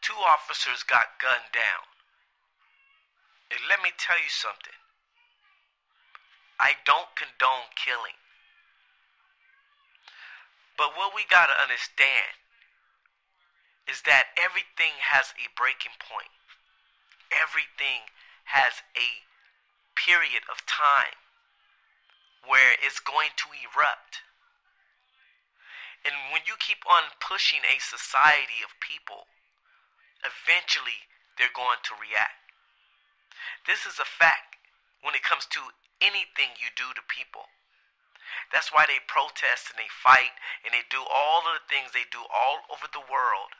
Two officers got gunned down. And let me tell you something. I don't condone killing. But what we gotta understand is that everything has a breaking point. Everything has a period of time where it's going to erupt. And when you keep on pushing a society of people, eventually they're going to react. This is a fact when it comes to anything you do to people. That's why they protest and they fight and they do all of the things they do all over the world.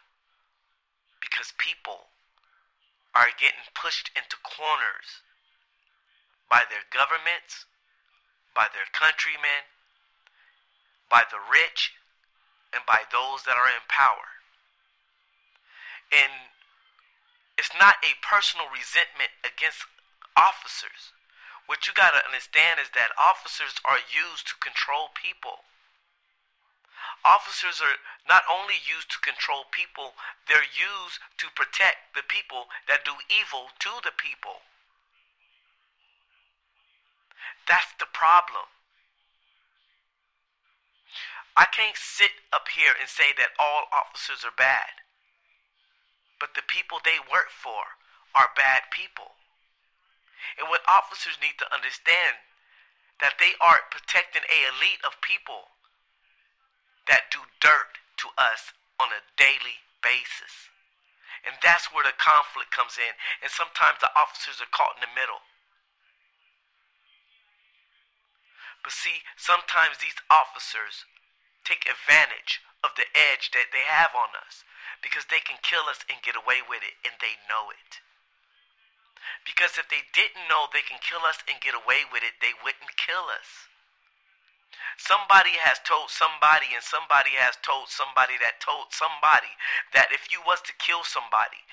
Because people are getting pushed into corners by their governments, by their countrymen, by the rich, and by those that are in power. And it's not a personal resentment against officers. What you gotta understand is that officers are used to control people. Officers are not only used to control people, they're used to protect the people that do evil to the people. That's the problem. I can't sit up here and say that all officers are bad. But the people they work for are bad people. And what officers need to understand, that they are protecting an elite of people that do dirt to us on a daily basis. And that's where the conflict comes in. And sometimes the officers are caught in the middle. But see, sometimes these officers take advantage of the edge that they have on us, because they can kill us and get away with it, and they know it. Because if they didn't know they can kill us and get away with it, they wouldn't kill us. Somebody has told somebody, and somebody has told somebody that told somebody that if you was to kill somebody,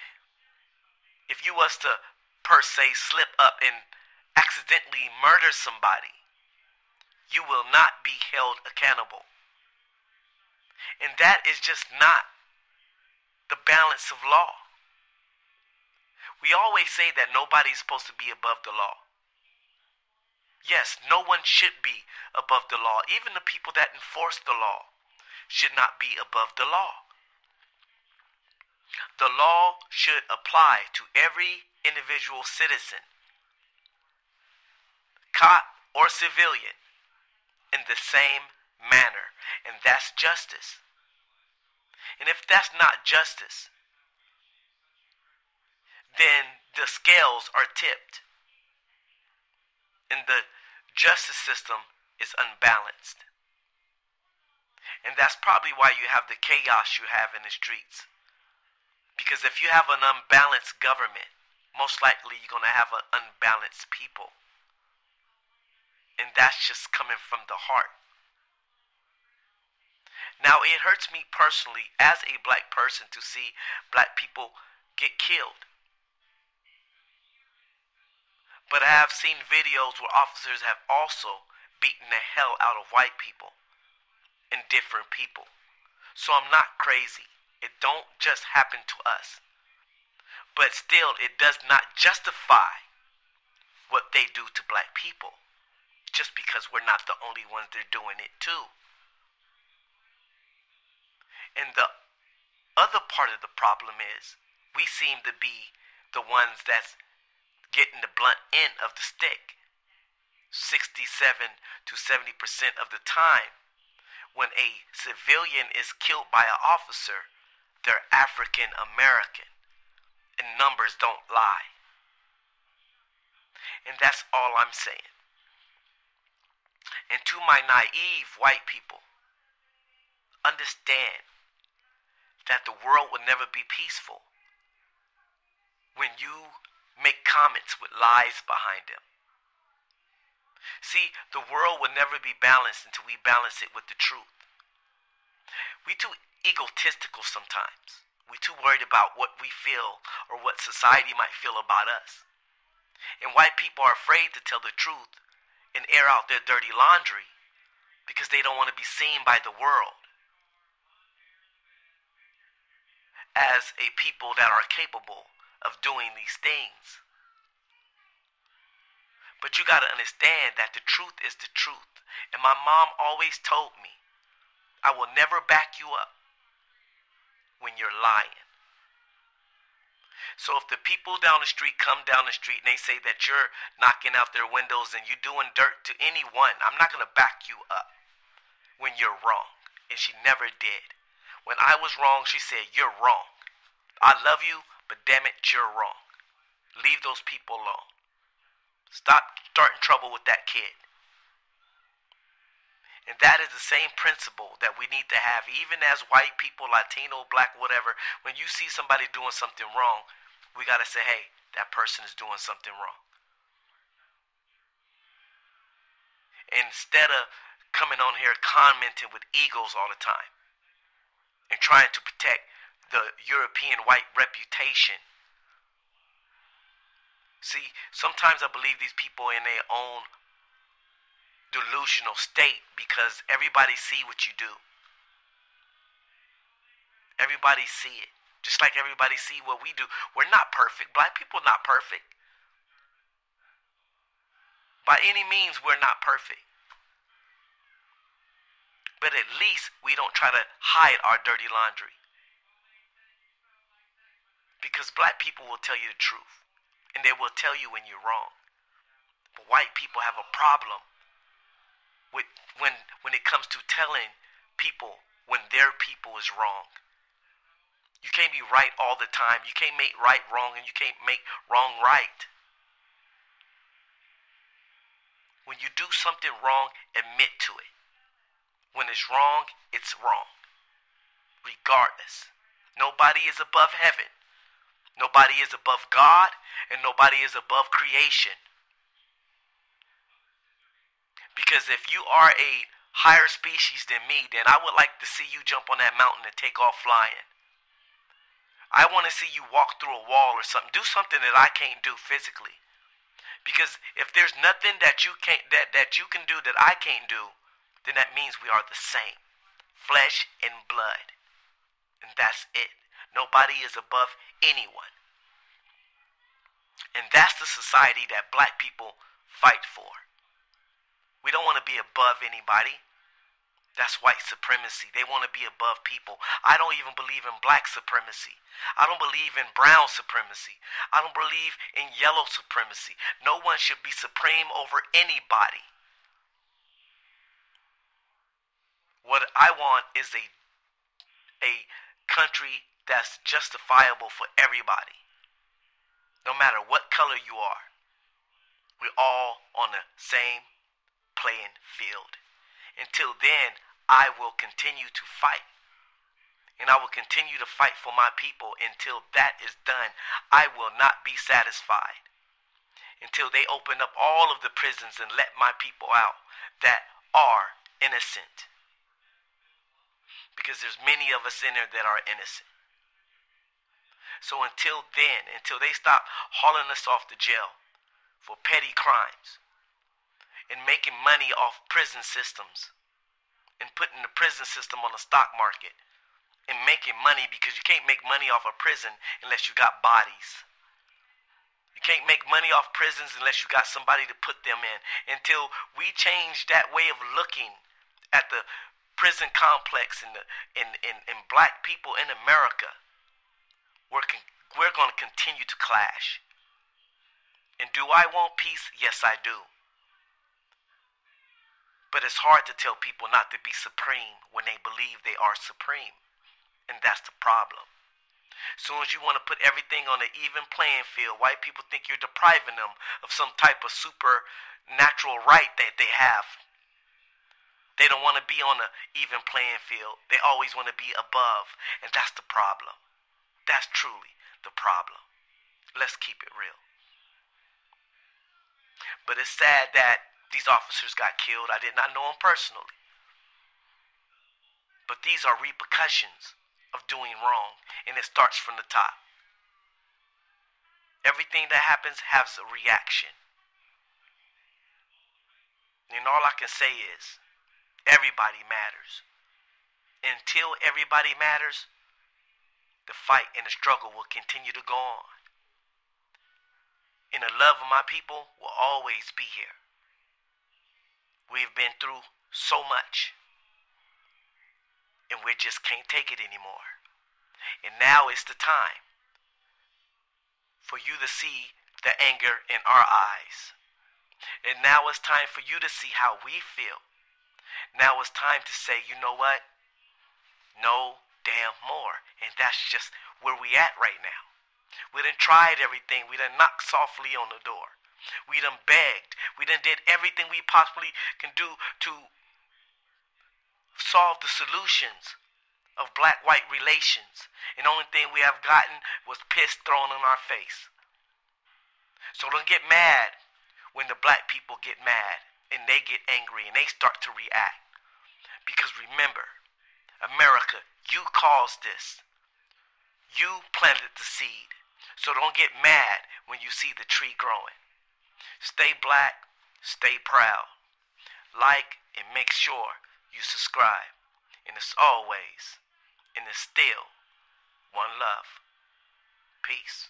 if you was to per se slip up and accidentally murder somebody, you will not be held accountable. And that is just not the balance of law. We always say that nobody's supposed to be above the law. Yes, no one should be above the law. Even the people that enforce the law should not be above the law. The law should apply to every individual citizen, cop or civilian, in the same manner. And that's justice. And if that's not justice, then the scales are tipped. And the justice system is unbalanced. And that's probably why you have the chaos you have in the streets. Because if you have an unbalanced government, most likely you're going to have an unbalanced people. And that's just coming from the heart. Now, it hurts me personally as a black person to see black people get killed. But I have seen videos where officers have also beaten the hell out of white people and different people. So I'm not crazy. It don't just happen to us. But still, it does not justify what they do to black people. Just because we're not the only ones that are doing it too. And the other part of the problem is, we seem to be the ones that's getting the blunt end of the stick. 67 to 70% of the time, when a civilian is killed by an officer, they're African American. And numbers don't lie. And that's all I'm saying. And to my naive white people, understand that the world will never be peaceful when you make comments with lies behind them. See, the world will never be balanced until we balance it with the truth. We too egotistical sometimes. We too worried about what we feel or what society might feel about us. And white people are afraid to tell the truth and air out their dirty laundry because they don't want to be seen by the world. as a people that are capable of doing these things. But you got to understand that the truth is the truth. And my mom always told me, I will never back you up when you're lying. So if the people down the street come down the street and they say that you're knocking out their windows and you're doing dirt to anyone, I'm not going to back you up when you're wrong. And she never did. When I was wrong, she said, you're wrong. I love you, but damn it, you're wrong. Leave those people alone. Stop starting trouble with that kid. And that is the same principle that we need to have, even as white people, Latino, black, whatever. When you see somebody doing something wrong, we got to say, hey, that person is doing something wrong. Instead of coming on here commenting with egos all the time and trying to protect the European white reputation. See, sometimes I believe these people in their own delusional state because everybody see what you do. Everybody see it. Just like everybody see what we do. We're not perfect. Black people are not perfect. By any means, we're not perfect. But at least we don't try to hide our dirty laundry. Because black people will tell you the truth. And they will tell you when you're wrong. But white people have a problem with when it comes to telling people when their people is wrong. You can't be right all the time. You can't make right wrong, and you can't make wrong right. When you do something wrong, admit to it. When it's wrong, it's wrong. Regardless. Nobody is above heaven. Nobody is above God, and nobody is above creation. Because if you are a higher species than me, then I would like to see you jump on that mountain and take off flying. I want to see you walk through a wall or something. Do something that I can't do physically. Because if there's nothing that you can't that you can do that I can't do, then that means we are the same. Flesh and blood. And that's it. Nobody is above anyone. And that's the society that black people fight for. We don't want to be above anybody. That's white supremacy. They want to be above people. I don't even believe in black supremacy. I don't believe in brown supremacy. I don't believe in yellow supremacy. No one should be supreme over anybody. What I want is a country that's justifiable for everybody. No matter what color you are. We're all on the same playing field. Until then, I will continue to fight. And I will continue to fight for my people until that is done. I will not be satisfied. Until they open up all of the prisons and let my people out that are innocent. Because there's many of us in there that are innocent. So until then, until they stop hauling us off to jail for petty crimes and making money off prison systems and putting the prison system on the stock market and making money, because you can't make money off a prison unless you got bodies. You can't make money off prisons unless you got somebody to put them in. Until we change that way of looking at the prison complex and black people in America, we're going to continue to clash. And do I want peace? Yes, I do. But it's hard to tell people not to be supreme when they believe they are supreme. And that's the problem. As soon as you want to put everything on an even playing field, white people think you're depriving them of some type of supernatural right that they have. They don't want to be on an even playing field. They always want to be above. And that's the problem. That's truly the problem. Let's keep it real. But it's sad that these officers got killed. I did not know them personally. But these are repercussions of doing wrong. And it starts from the top. Everything that happens has a reaction. And all I can say is, everybody matters. Until everybody matters, the fight and the struggle will continue to go on. And the love of my people will always be here. We've been through so much, and we just can't take it anymore. And now is the time for you to see the anger in our eyes. And now it's time for you to see how we feel. Now it's time to say, you know what? No damn more. And that's just where we at right now. We done tried everything. We done knocked softly on the door. We done begged. We done did everything we possibly can do to solve the solutions of black-white relations. And the only thing we have gotten was piss thrown in our face. So don't get mad when the black people get mad and they get angry and they start to react. Because remember, America, you caused this. You planted the seed. So don't get mad when you see the tree growing. Stay black, stay proud. Like and make sure you subscribe. And it's always, and it's still, one love. Peace.